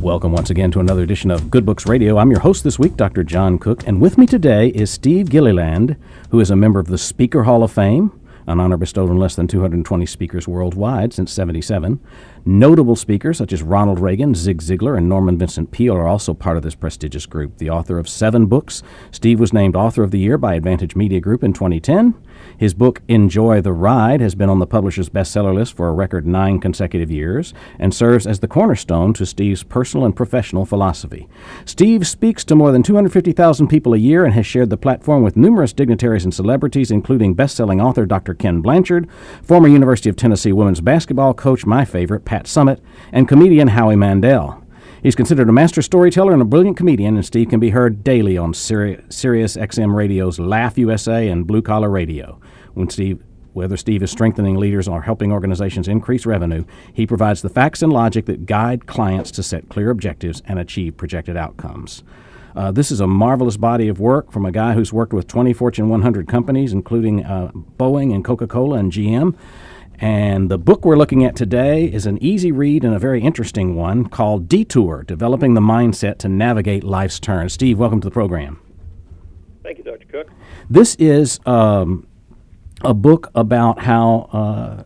Welcome once again to another edition of Good Books Radio. I'm your host this week, Dr. John Cook, and with me today is Steve Gilliland, who is a member of the Speaker Hall of Fame, an honor bestowed on less than 220 speakers worldwide since '77. Notable speakers such as Ronald Reagan, Zig Ziglar, and Norman Vincent Peale are also part of this prestigious group. The author of 7 books, Steve was named Author of the Year by Advantage Media Group in 2010. His book, Enjoy the Ride, has been on the publisher's bestseller list for a record 9 consecutive years and serves as the cornerstone to Steve's personal and professional philosophy. Steve speaks to more than 250,000 people a year and has shared the platform with numerous dignitaries and celebrities, including best-selling author Dr. Ken Blanchard, former University of Tennessee women's basketball coach, my favorite, Pat Summitt, and comedian Howie Mandel. He's considered a master storyteller and a brilliant comedian, and Steve can be heard daily on Sirius XM Radio's Laugh USA and Blue Collar Radio. Whether Steve is strengthening leaders or helping organizations increase revenue, he provides the facts and logic that guide clients to set clear objectives and achieve projected outcomes. This is a marvelous body of work from a guy who's worked with 20 Fortune 100 companies, including Boeing and Coca-Cola and GM. And the book we're looking at today is an easy read and a very interesting one called Detour, Developing the Mindset to Navigate Life's Turns. Steve, welcome to the program. Thank you, Dr. Cook. This is a book about how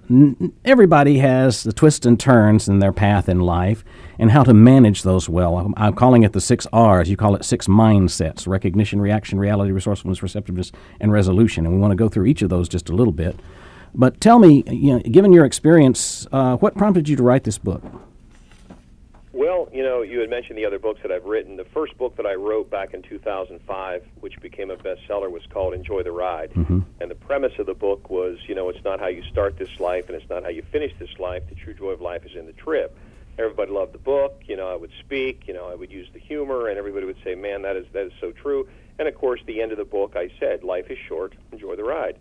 everybody has the twists and turns in their path in life and how to manage those well. I'm calling it the 6 R's. You call it 6 mindsets: recognition, reaction, reality, resourcefulness, receptiveness, and resolution. And we want to go through each of those just a little bit. But tell me, given your experience, what prompted you to write this book? Well, you had mentioned the other books that I've written. The first book that I wrote back in 2005, which became a bestseller, was called Enjoy the Ride. Mm-hmm. And the premise of the book was, it's not how you start this life and it's not how you finish this life. The true joy of life is in the trip. Everybody loved the book. I would speak, I would use the humor, and everybody would say, man, that is so true. And, of course, the end of the book, I said, life is short, enjoy the ride.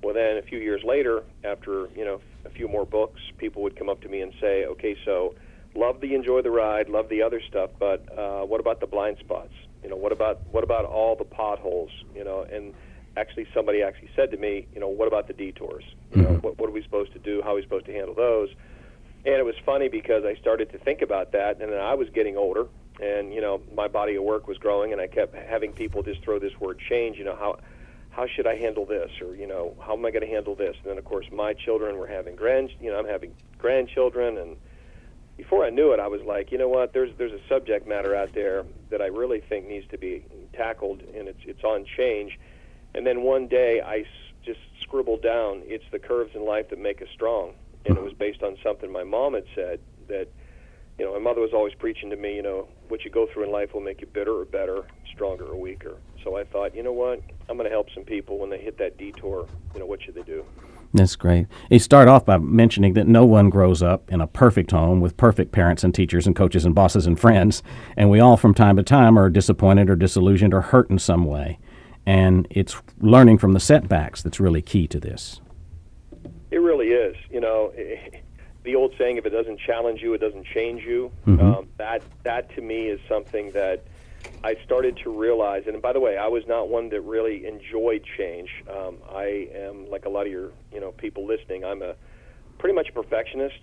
Well, then a few years later, after, a few more books, people would come up to me and say, okay, so love the enjoy the ride, love the other stuff, but what about the blind spots? What about all the potholes? And somebody said to me, what about the detours? What are we supposed to do? How are we supposed to handle those? And it was funny because I started to think about that, and then I was getting older, and, my body of work was growing, and I kept having people just throw this word change, how should I handle this? Or, how am I going to handle this? And then, of course, my children were having I'm having grandchildren. And before I knew it, I was like, there's a subject matter out there that I really think needs to be tackled, and it's on change. And then one day I just scribbled down, it's the curves in life that make us strong. And it was based on something my mom had said that, my mother was always preaching to me, what you go through in life will make you bitter or better, stronger or weaker. So I thought, what? I'm going to help some people when they hit that detour. What should they do? That's great. You start off by mentioning that no one grows up in a perfect home with perfect parents and teachers and coaches and bosses and friends, and we all from time to time are disappointed or disillusioned or hurt in some way. And it's learning from the setbacks that's really key to this. It really is. The old saying, if it doesn't challenge you, it doesn't change you. Mm-hmm. That to me is something that I started to realize. And by the way, I was not one that really enjoyed change. I am, like a lot of your people listening, I'm pretty much a perfectionist.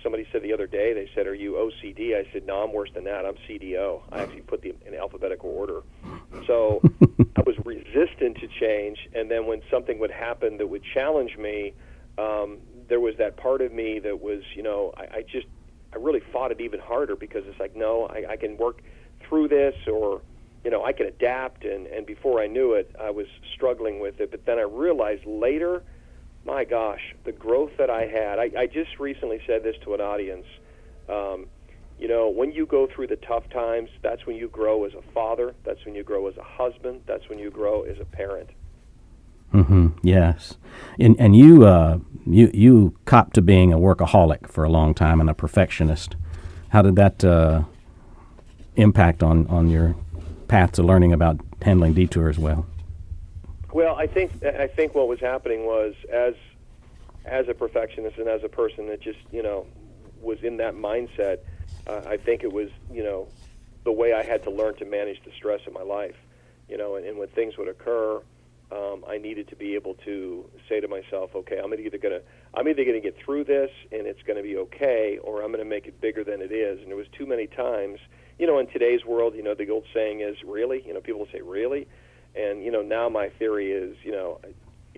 Somebody said the other day, they said, are you OCD? I said, no, I'm worse than that. I'm CDO. I actually put them in alphabetical order. So I was resistant to change. And then when something would happen that would challenge me, there was that part of me that was, I really fought it even harder because it's like, no, I can work through this, or, I can adapt. And before I knew it, I was struggling with it. But then I realized later, my gosh, the growth that I had. I just recently said this to an audience. When you go through the tough times, that's when you grow as a father. That's when you grow as a husband. That's when you grow as a parent. Mm-hmm. Yes, and you copped to being a workaholic for a long time and a perfectionist. How did that impact on your path to learning about handling detour as well? Well, I think what was happening was as a perfectionist and as a person that just was in that mindset. I think it was the way I had to learn to manage the stress of my life. And when things would occur. I needed to be able to say to myself, okay, I'm either going to get through this and it's going to be okay, or I'm going to make it bigger than it is. And there was too many times in today's world, the old saying is, really? People will say, really? And, now my theory is, you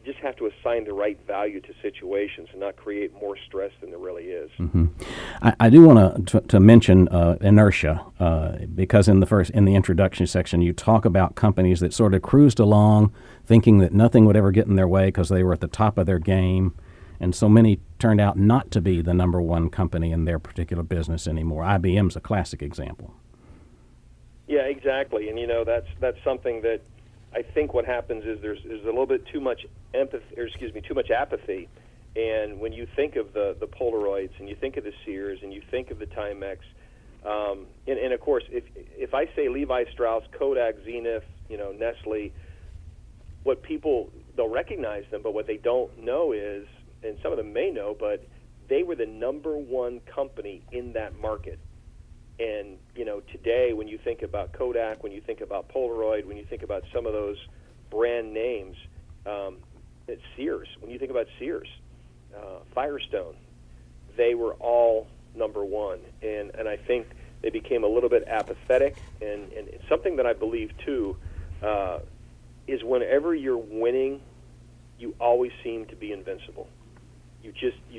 just have to assign the right value to situations and not create more stress than there really is. Mm-hmm. I do want to mention inertia because in the introduction section you talk about companies that sort of cruised along thinking that nothing would ever get in their way because they were at the top of their game, and so many turned out not to be the number one company in their particular business anymore. IBM's a classic example. Yeah, exactly, and that's something that I think what happens is there's a little bit too much too much apathy. And when you think of the Polaroids, and you think of the Sears, and you think of the Timex, and of course, if I say Levi Strauss, Kodak, Zenith, Nestle, what people, they'll recognize them, but what they don't know is, and some of them may know, but they were the number one company in that market. And, today when you think about Kodak, when you think about Polaroid, when you think about some of those brand names, it's Sears. When you think about Sears, Firestone, they were all number one. And I think they became a little bit apathetic. And something that I believe, too, is whenever you're winning, you always seem to be invincible. You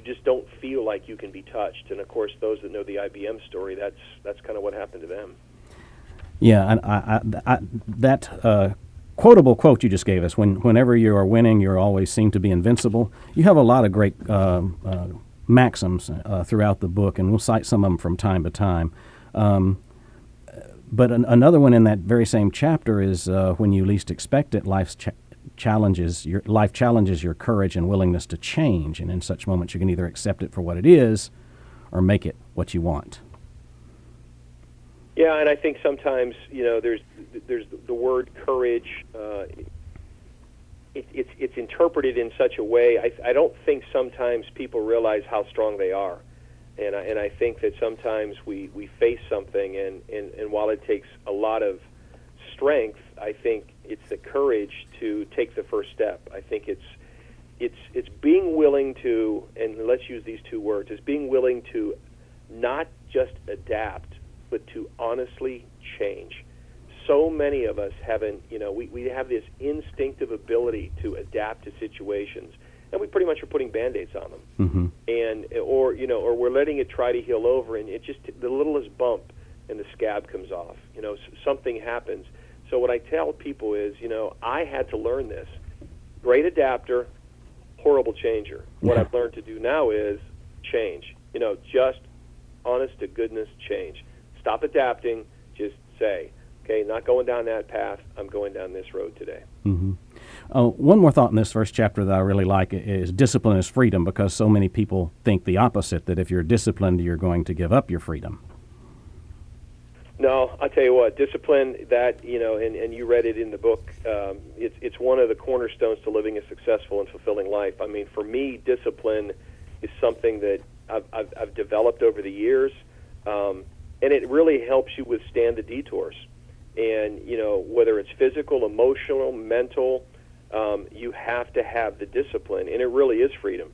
just don't feel like you can be touched. And of course, those that know the IBM story, that's kind of what happened to them. Yeah, and that quotable quote you just gave us: whenever you are winning, you always seem to be invincible. You have a lot of great maxims throughout the book, and we'll cite some of them from time to time. But another one in that very same chapter is when you least expect it, life challenges your courage and willingness to change, and in such moments you can either accept it for what it is or make it what you want. Yeah, and I think sometimes there's the word courage. It's interpreted in such a way. I don't think sometimes people realize how strong they are, and I think that sometimes we face something, and while it takes a lot of strength, I think it's the courage to take the first step. I think it's being willing to, and let's use these two words, is being willing to not just adapt, but to honestly change. So many of us haven't, we have this instinctive ability to adapt to situations, and we pretty much are putting Band-Aids on them. Mm-hmm. And or we're letting it try to heal over, and it just, the littlest bump and the scab comes off. Something happens. So what I tell people is, I had to learn this. Great adapter, horrible changer. What I've learned to do now is change. Just honest to goodness change. Stop adapting. Just say, okay, not going down that path. I'm going down this road today. Mm-hmm. One more thought in this first chapter that I really like is discipline is freedom, because so many people think the opposite, that if you're disciplined, you're going to give up your freedom. No, I'll tell you what, discipline, that, and you read it in the book, it's one of the cornerstones to living a successful and fulfilling life. I mean, for me, discipline is something that I've developed over the years, and it really helps you withstand the detours. And, whether it's physical, emotional, mental, you have to have the discipline, and it really is freedom.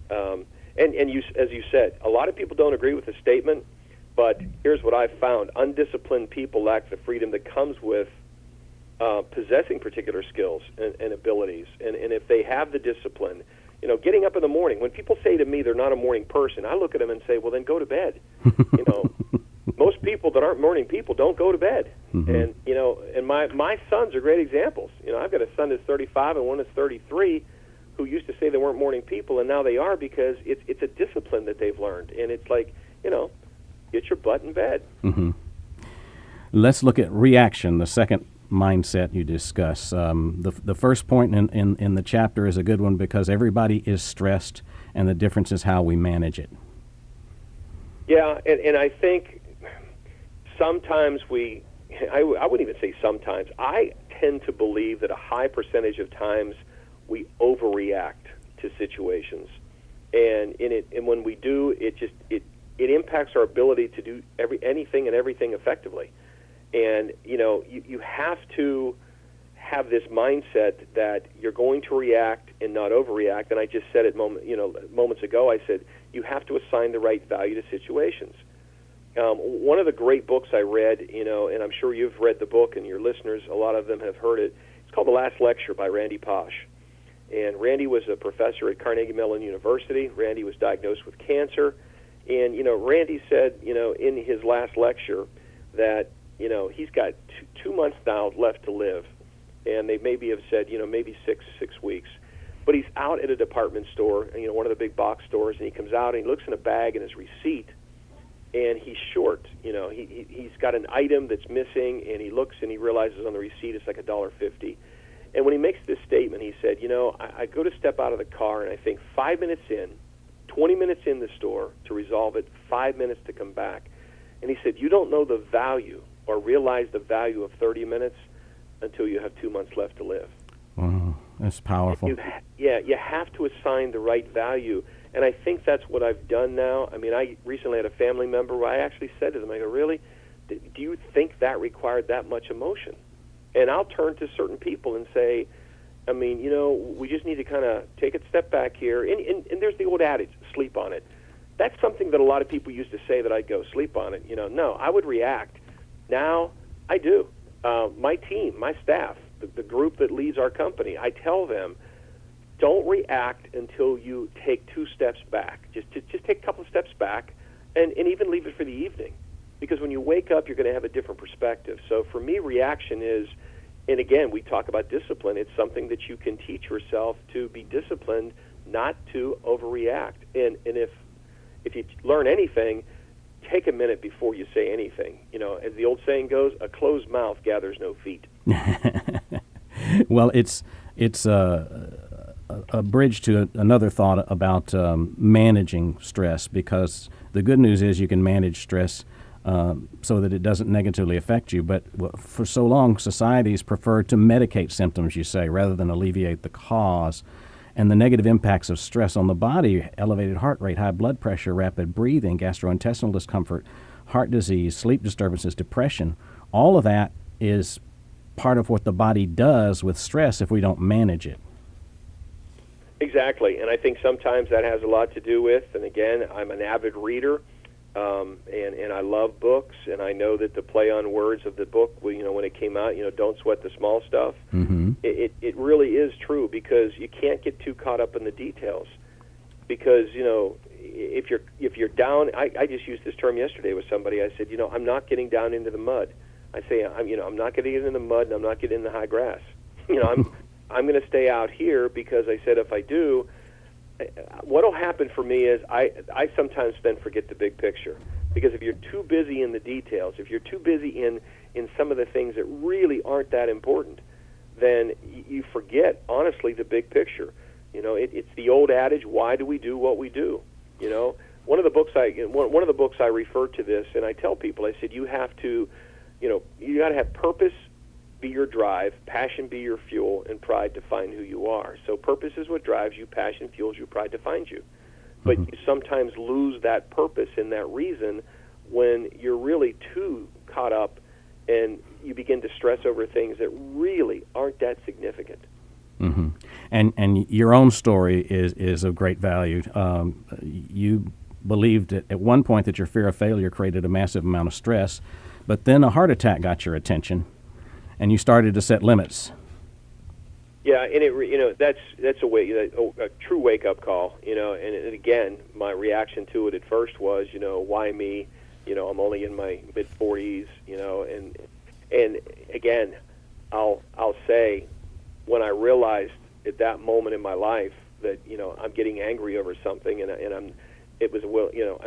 And you, as you said, a lot of people don't agree with the statement, but here's what I've found. Undisciplined people lack the freedom that comes with possessing particular skills and abilities. And if they have the discipline, getting up in the morning, when people say to me they're not a morning person, I look at them and say, well, then go to bed. Most people that aren't morning people don't go to bed. Mm-hmm. And my sons are great examples. I've got a son that's 35 and one that's 33 who used to say they weren't morning people, and now they are, because it's a discipline that they've learned. And it's like, get your butt in bed. Mm-hmm. Let's look at reaction, the second mindset you discuss. The first point in the chapter is a good one, because everybody is stressed, and the difference is how we manage it. Yeah, and I think sometimes I wouldn't even say sometimes, I tend to believe that a high percentage of times we overreact to situations. And when we do, it impacts our ability to do anything and everything effectively. And you have to have this mindset that you're going to react and not overreact. And I just said it moments ago. I said you have to assign the right value to situations. One of the great books I read, and I'm sure you've read the book, and your listeners, a lot of them have heard it. It's called The Last Lecture by Randy Posh. And Randy was a professor at Carnegie Mellon University. Randy was diagnosed with cancer. And, Randy said, in his last lecture that, he's got 2 months now left to live. And they maybe have said, maybe six weeks. But he's out at a department store, one of the big box stores, and he comes out and he looks in a bag in his receipt, and he's short. He's got an item that's missing, and he looks and he realizes on the receipt it's like $1.50. And when he makes this statement, he said, I go to step out of the car, and I think 5 minutes in, 20 minutes in the store to resolve it, 5 minutes to come back. And he said, you don't know the value or realize the value of 30 minutes until you have 2 months left to live. Wow, that's powerful. You have to assign the right value. And I think that's what I've done now. I mean, I recently had a family member where I actually said to them, I go, really? Do you think that required that much emotion? And I'll turn to certain people and say, I mean, we just need to kind of take a step back here. And there's the old adage, sleep on it. That's something that a lot of people used to say that I'd go, sleep on it. No, I would react. Now I do. My team, my staff, the group that leads our company, I tell them, don't react until you take 2 steps back. Just take a couple of steps back and even leave it for the evening. Because when you wake up, you're going to have a different perspective. So for me, reaction is, and again, we talk about discipline. It's something that you can teach yourself to be disciplined, not to overreact. And if you learn anything, take a minute before you say anything. As the old saying goes, a closed mouth gathers no feet. Well, it's a bridge to another thought about managing stress, because the good news is you can manage stress so that it doesn't negatively affect you. But for so long, societies prefer to medicate symptoms, you say, rather than alleviate the cause. And the negative impacts of stress on the body, elevated heart rate, high blood pressure, rapid breathing, gastrointestinal discomfort, heart disease, sleep disturbances, depression, all of that is part of what the body does with stress if we don't manage it. Exactly, and I think sometimes that has a lot to do with, and again, I'm an avid reader, and I love books, and I know that the play on words of the book, when it came out, don't sweat the small stuff, it really is true, because you can't get too caught up in the details, because, if you're down, I just used this term yesterday with somebody. I said, I'm not getting down into the mud. I say, I'm not getting into the mud, and I'm not getting in the high grass. I'm going to stay out here, because I said if I do, what will happen for me is I sometimes then forget the big picture. Because if you're too busy in the details, if you're too busy in some of the things that really aren't that important, then you forget, honestly, the big picture. It's the old adage, why do we do what we do? One of the books I refer to this, and I tell people, I said, you have to, you got to have purpose be your drive, passion be your fuel, and pride define who you are. So purpose is what drives you, passion fuels you, pride defines you. But you sometimes lose that purpose and that reason when you're really too caught up and you begin to stress over things that really aren't that significant. Mm-hmm. And your own story is of great value. You believed at one point that your fear of failure created a massive amount of stress, but then a heart attack got your attention, and you started to set limits. Yeah, and that's a true wake up call. And again, my reaction to it at first was, why me? I'm only in my mid 40s. And again, I'll say, when I realized at that moment in my life that I'm getting angry over something, and am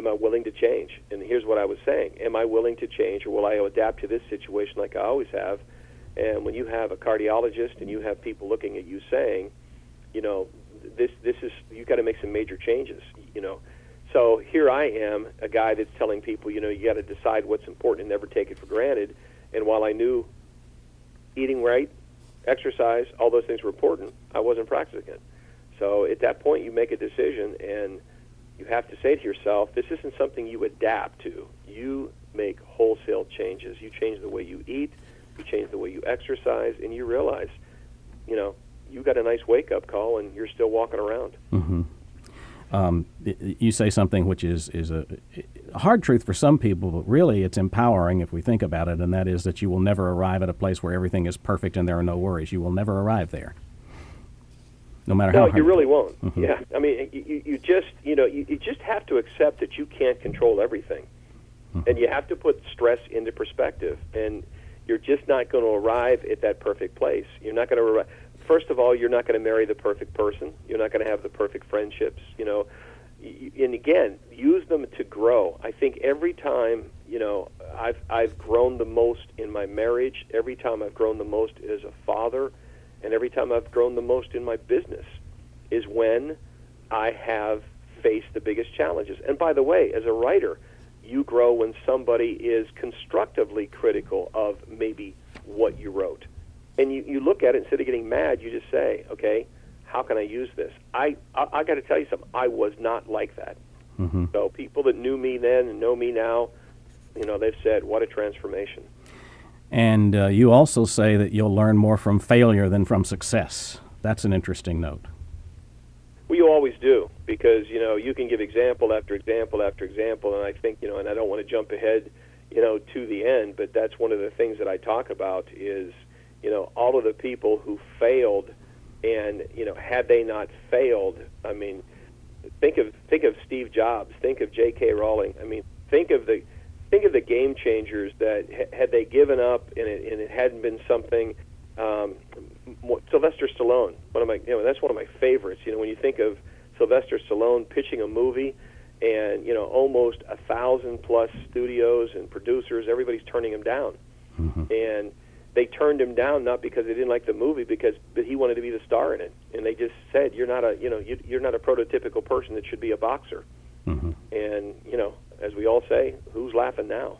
I willing to change? And here's what I was saying: am I willing to change, or will I adapt to this situation like I always have? And when you have a cardiologist and you have people looking at you saying, this is, you got to make some major changes, So here I am, a guy that's telling people, you got to decide what's important and never take it for granted. And while I knew eating right, exercise, all those things were important, I wasn't practicing it. So at that point, you make a decision, and you have to say to yourself, this isn't something you adapt to. You make wholesale changes. You change the way you eat, you change the way you exercise, and you realize, you got a nice wake-up call, and you're still walking around. Mm-hmm. You say something which is a hard truth for some people, but really it's empowering if we think about it, and that is that you will never arrive at a place where everything is perfect and there are no worries. You will never arrive there, no matter how hard. No, you really won't. Mm-hmm. Yeah, I mean, you just have to accept that you can't control everything, and you have to put stress into perspective, and you're just not going to arrive at that perfect place. You're not going to arrive. First of all, you're not going to marry the perfect person. You're not going to have the perfect friendships, And again, use them to grow. I think every time, I've grown the most in my marriage, every time I've grown the most as a father, and every time I've grown the most in my business is when I have faced the biggest challenges. And by the way, as a writer, you grow when somebody is constructively critical of maybe what you wrote. And you look at it, instead of getting mad, you just say, okay, how can I use this? I got to tell you something. I was not like that. Mm-hmm. So people that knew me then and know me now, they've said, what a transformation. And you also say that you'll learn more from failure than from success. That's an interesting note. Well, you always do, because, you can give example after example after example, and I think, and I don't want to jump ahead, to the end, but that's one of the things that I talk about is, all of the people who failed, and, had they not failed, I mean, think of Steve Jobs, think of J.K. Rowling. I mean, think of the game changers that had they given up and it hadn't been something. Sylvester Stallone, that's one of my favorites. When you think of Sylvester Stallone pitching a movie, and almost 1,000+ studios and producers, everybody's turning him down, and they turned him down not because they didn't like the movie, but he wanted to be the star in it, and they just said, you're not a prototypical person that should be a boxer. And as we all say, who's laughing now?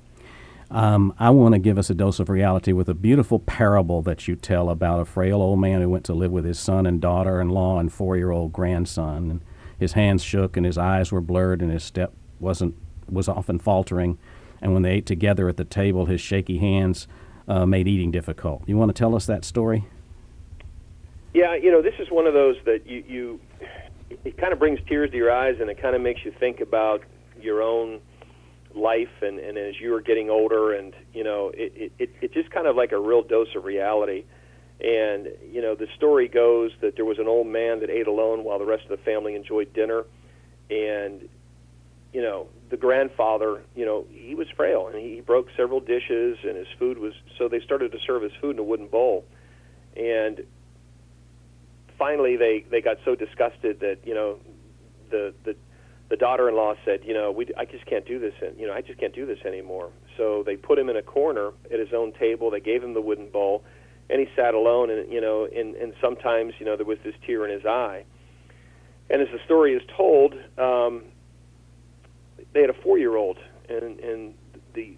I want to give us a dose of reality with a beautiful parable that you tell about a frail old man who went to live with his son and daughter-in-law and 4-year-old grandson. And his hands shook and his eyes were blurred and his step was often faltering. And when they ate together at the table, his shaky hands made eating difficult. You want to tell us that story? Yeah, this is one of those that it kind of brings tears to your eyes, and it kind of makes you think about your own life, and as you were getting older, and it just kind of like a real dose of reality. And the story goes that there was an old man that ate alone while the rest of the family enjoyed dinner, and the grandfather, he was frail, and he broke several dishes, and his food was, so they started to serve his food in a wooden bowl. And finally they got so disgusted that the daughter-in-law said, I just can't do this, and I just can't do this anymore. So they put him in a corner at his own table. They gave him the wooden bowl, and he sat alone. And and sometimes there was this tear in his eye. And as the story is told, they had a 4-year-old, and the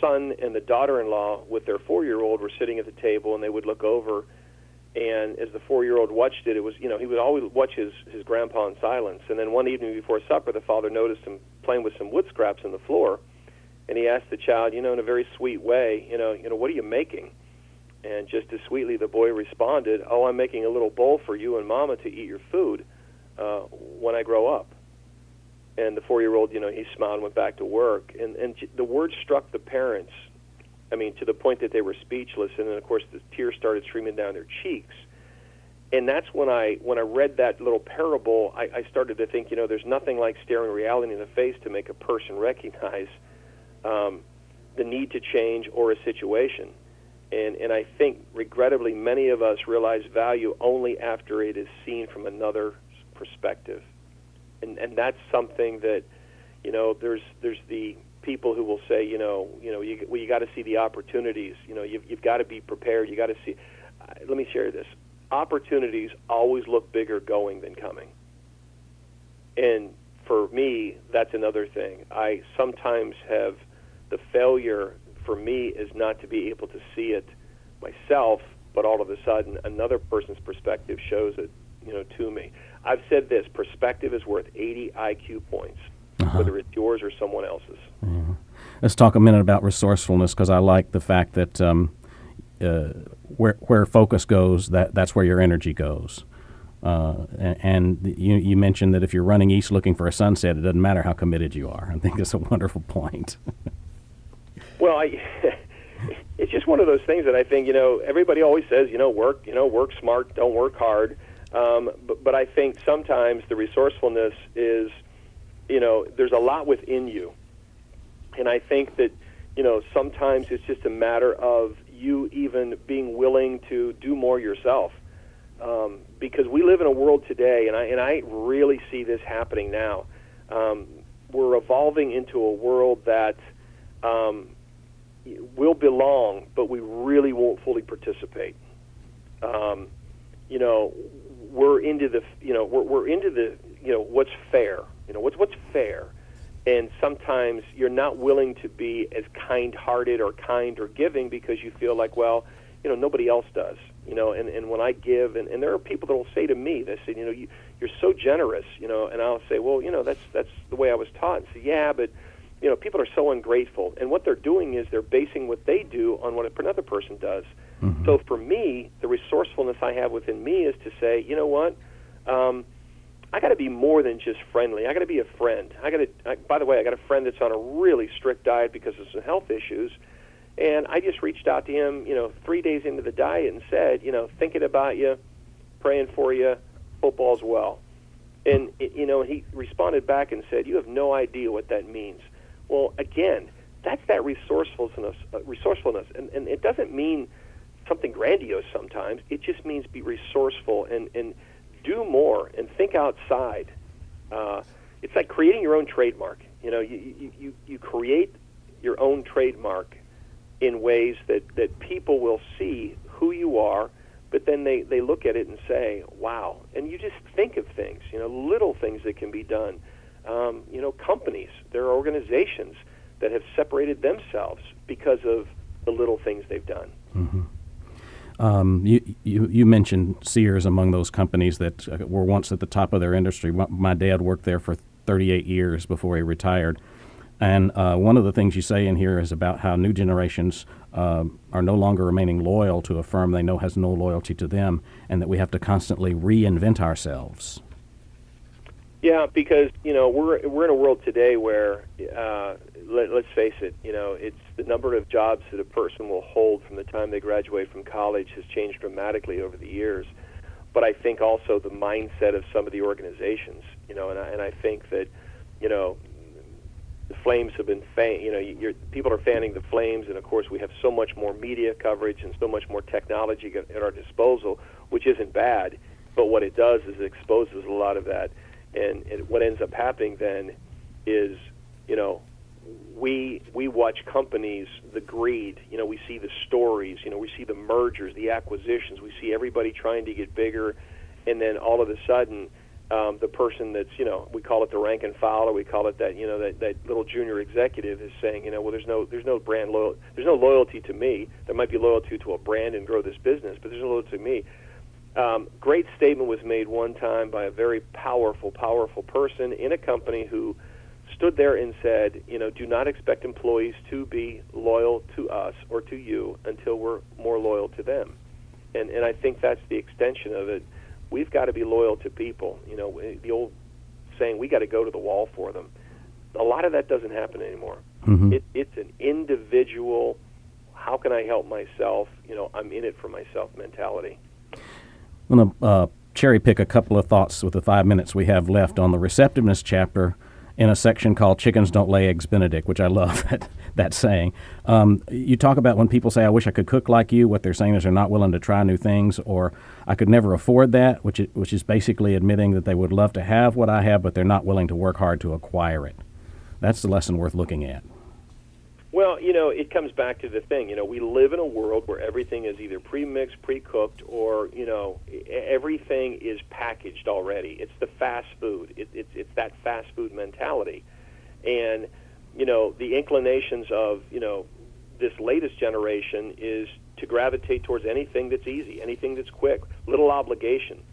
son and the daughter-in-law with their 4-year-old were sitting at the table, and they would look over. And as the 4-year-old watched it, was, he would always watch his grandpa in silence. And then one evening before supper, the father noticed him playing with some wood scraps on the floor. And he asked the child, in a very sweet way, what are you making? And just as sweetly, the boy responded, oh, I'm making a little bowl for you and Mama to eat your food when I grow up. And the 4-year-old, he smiled and went back to work. And the word struck the parents, to the point that they were speechless, and then of course the tears started streaming down their cheeks. And that's when I read that little parable, I started to think, there's nothing like staring reality in the face to make a person recognize the need to change or a situation. And I think, regrettably, many of us realize value only after it is seen from another perspective. And that's something that, there's the people who will say, you got to see the opportunities. You've got to be prepared. You got to see. Let me share this. Opportunities always look bigger going than coming. And for me, that's another thing. I sometimes have the failure for me is not to be able to see it myself, but all of a sudden another person's perspective shows it, to me. I've said this: perspective is worth 80 IQ points. Whether it's yours or someone else's. Yeah. Let's talk a minute about resourcefulness, because I like the fact that where focus goes, that's where your energy goes. And you mentioned that if you're running east looking for a sunset, it doesn't matter how committed you are. I think that's a wonderful point. Well, it's just one of those things that I think, everybody always says, work smart, don't work hard. But I think sometimes the resourcefulness is, there's a lot within you. And I think that, sometimes it's just a matter of you even being willing to do more yourself. Because we live in a world today, and I really see this happening now. We're evolving into a world that will belong, but we really won't fully participate. We're into the, we're into the, what's fair. What's fair. And sometimes you're not willing to be as kind-hearted or kind or giving because you feel like, well, nobody else does. And when I give, and there are people that will say to me, they say, you're so generous, and I'll say, well, that's the way I was taught. And say, yeah, but, people are so ungrateful. And what they're doing is they're basing what they do on what another person does. Mm-hmm. So for me, the resourcefulness I have within me is to say, you know what, I got to be more than just friendly. I got to be a friend. By the way, I got a friend that's on a really strict diet because of some health issues. And I just reached out to him, 3 days into the diet and said, thinking about you, praying for you, hope all's well. And, he responded back and said, you have no idea what that means. Well, again, that's that resourcefulness. And it doesn't mean something grandiose sometimes. It just means be resourceful and do more and think outside. It's like creating your own trademark. You create your own trademark in ways that people will see who you are, but then they look at it and say, wow. And you just think of things, little things that can be done. Companies, there are organizations that have separated themselves because of the little things they've done. Mm-hmm. You mentioned Sears among those companies that were once at the top of their industry. My dad worked there for 38 years before he retired. And one of the things you say in here is about how new generations are no longer remaining loyal to a firm they know has no loyalty to them, and that we have to constantly reinvent ourselves. Yeah, because we're in a world today where let's face it, it's the number of jobs that a person will hold from the time they graduate from college has changed dramatically over the years. But I think also the mindset of some of the organizations, and I think that the flames have been people are fanning the flames, and of course we have so much more media coverage and so much more technology at our disposal, which isn't bad. But what it does is it exposes a lot of that. And what ends up happening then is, we watch companies, the greed, we see the stories, we see the mergers, the acquisitions, we see everybody trying to get bigger, and then all of a sudden, the person that's, we call it the rank and file, or we call it that, that little junior executive is saying, well, there's no brand there's no loyalty to me. There might be loyalty to a brand and grow this business, but there's no loyalty to me. Great statement was made one time by a very powerful person in a company who stood there and said, do not expect employees to be loyal to us or to you until we're more loyal to them. And I think that's the extension of it. We've got to be loyal to people. The old saying, we got to go to the wall for them. A lot of that doesn't happen anymore. Mm-hmm. It's an individual, how can I help myself? I'm in it for myself mentality. I'm going to cherry pick a couple of thoughts with the 5 minutes we have left on the receptiveness chapter in a section called Chickens Don't Lay Eggs Benedict, which I love that saying. You talk about when people say, I wish I could cook like you, what they're saying is they're not willing to try new things, or I could never afford that, which is basically admitting that they would love to have what I have, but they're not willing to work hard to acquire it. That's the lesson worth looking at. Well, it comes back to the thing. We live in a world where everything is either pre-mixed, pre-cooked, or, everything is packaged already. It's the fast food. It's that fast food mentality. And, the inclinations of, this latest generation is to gravitate towards anything that's easy, anything that's quick, little obligation.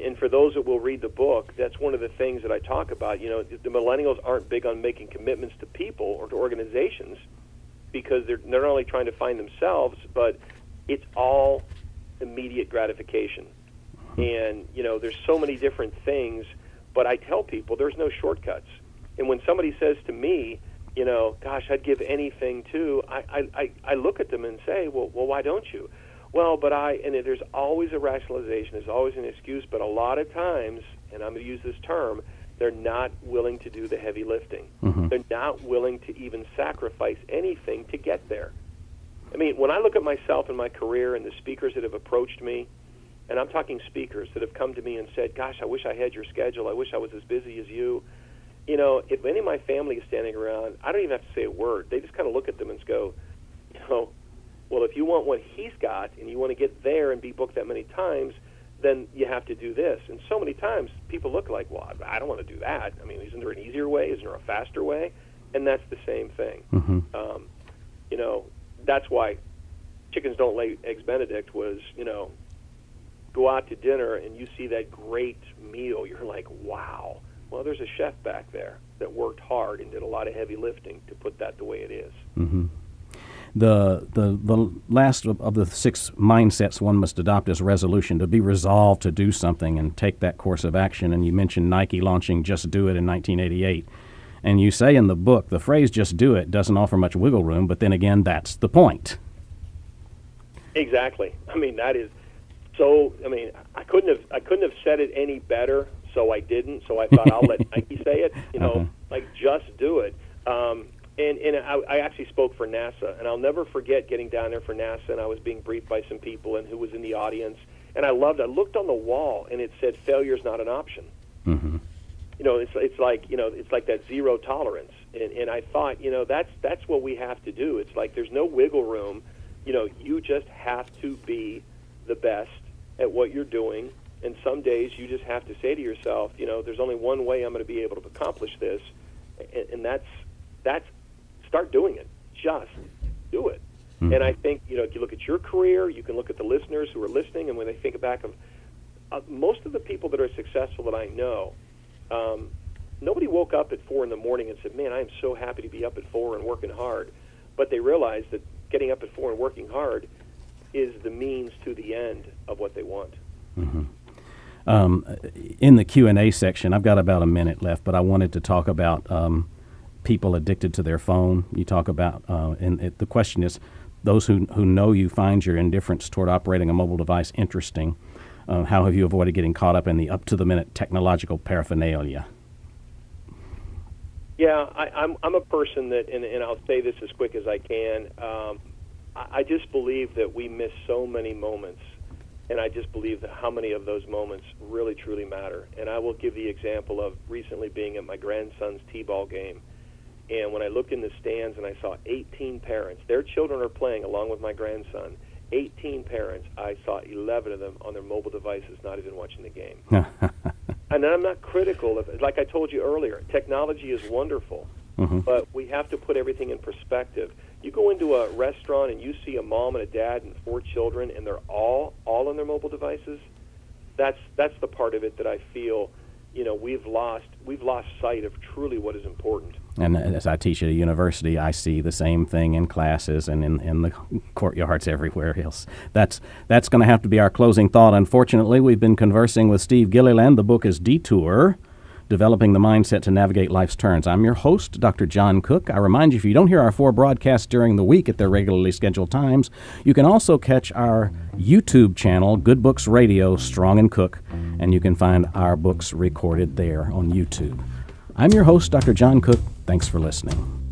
And for those that will read the book, that's one of the things that I talk about. The millennials aren't big on making commitments to people or to organizations because they're not only trying to find themselves, but it's all immediate gratification. And, there's so many different things, but I tell people there's no shortcuts. And when somebody says to me, gosh, I'd give anything to, I look at them and say, well, why don't you? Well, but there's always a rationalization, there's always an excuse, but a lot of times, and I'm going to use this term, they're not willing to do the heavy lifting. They're not willing to even sacrifice anything to get there. I mean, when I look at myself and my career and the speakers that have approached me, and I'm talking speakers that have come to me and said, gosh, I wish I had your schedule, I wish I was as busy as you. If any of my family is standing around, I don't even have to say a word. They just kind of look at them and go, well, if you want what he's got and you want to get there and be booked that many times, then you have to do this. And so many times people look like, well, I don't want to do that. I mean, isn't there an easier way? Isn't there a faster way? And that's the same thing. That's why Chickens Don't Lay Eggs Benedict was, go out to dinner and you see that great meal. You're like, wow. Well, there's a chef back there that worked hard and did a lot of heavy lifting to put that the way it is. The last of the 6 mindsets one must adopt is resolution, to be resolved to do something and take that course of action. And you mentioned Nike launching Just Do It in 1988. And you say in the book, the phrase just do it doesn't offer much wiggle room, but then again, that's the point. Exactly. I mean, that is so, I couldn't have said it any better, so I didn't. So I thought I'll let Nike say it, like just do it. And I actually spoke for NASA, and I'll never forget getting down there for NASA, and I was being briefed by some people and who was in the audience, and I looked on the wall, and it said failure's not an option. It's like that zero tolerance, and I thought, that's what we have to do. It's like there's no wiggle room. You just have to be the best at what you're doing, and some days you just have to say to yourself, there's only one way I'm going to be able to accomplish this, and that's start doing it. Just do it. And I think, if you look at your career, you can look at the listeners who are listening, and when they think back of most of the people that are successful that I know, nobody woke up at 4 in the morning and said, man, I am so happy to be up at 4 and working hard. But they realized that getting up at 4 and working hard is the means to the end of what they want. In the Q&A section, I've got about a minute left, but I wanted to talk about people addicted to their phone. You talk about, the question is, those who know you find your indifference toward operating a mobile device interesting. How have you avoided getting caught up in the up-to-the-minute technological paraphernalia? Yeah, I'm a person that, and I'll say this as quick as I can, I just believe that we miss so many moments, and I just believe that how many of those moments really, truly matter. And I will give the example of recently being at my grandson's t-ball game, and when I looked in the stands and I saw 18 parents, their children are playing along with my grandson, 18 parents, I saw 11 of them on their mobile devices, not even watching the game. And I'm not critical of it. Like I told you earlier, technology is wonderful, but we have to put everything in perspective. You go into a restaurant and you see a mom and a dad and 4 children, and they're all on their mobile devices. That's the part of it that I feel, we've lost sight of truly what is important. And as I teach at a university, I see the same thing in classes and in the courtyards everywhere else. That's going to have to be our closing thought. Unfortunately, we've been conversing with Steve Gilliland. The book is Detour, Developing the Mindset to Navigate Life's Turns. I'm your host, Dr. John Cook. I remind you, if you don't hear our 4 broadcasts during the week at their regularly scheduled times, you can also catch our YouTube channel, Good Books Radio, Strong and Cook, and you can find our books recorded there on YouTube. I'm your host, Dr. John Cook. Thanks for listening.